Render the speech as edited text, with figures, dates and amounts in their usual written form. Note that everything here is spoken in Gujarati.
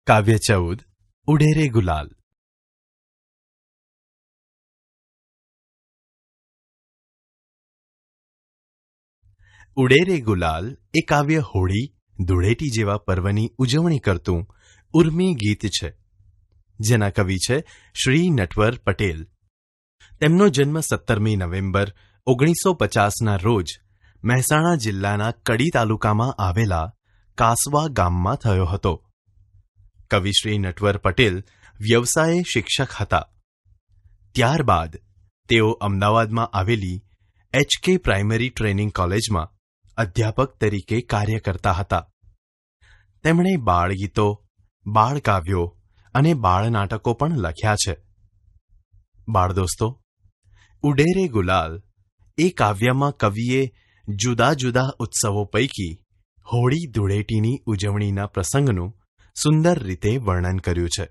કાવ્ય 14 ઉડેરે ગુલાલ. ઉડેરે ગુલાલ એ કાવ્ય હોળી ધૂળેટી જેવા પર્વની ઉજવણી કરતું ઉર્મી ગીત છે, જેના કવિ છે શ્રી નટવર પટેલ. તેમનો જન્મ 17મી નવેમ્બર 1950ના રોજ મહેસાણા જિલ્લાના કડી તાલુકામાં આવેલા કાસવા ગામમાં થયો હતો. કવિ શ્રી નટવર પટેલ વ્યવસાયે શિક્ષક હતા. ત્યારબાદ તેઓ અમદાવાદમાં આવેલી HK પ્રાઇમરી ટ્રેનિંગ કોલેજમાં અધ્યાપક તરીકે કાર્ય કરતા હતા. તેમણે બાળગીતો, બાળકાવ્યો અને બાળ નાટકો પણ લખ્યા છે. બાળદોસ્તો, ઉડેરે ગુલાલ એ કાવ્યમાં કવિએ જુદા જુદા ઉત્સવો પૈકી હોળી ધૂળેટીની ઉજવણીના પ્રસંગનું સુંદર રીતે વર્ણન કર્યું છે.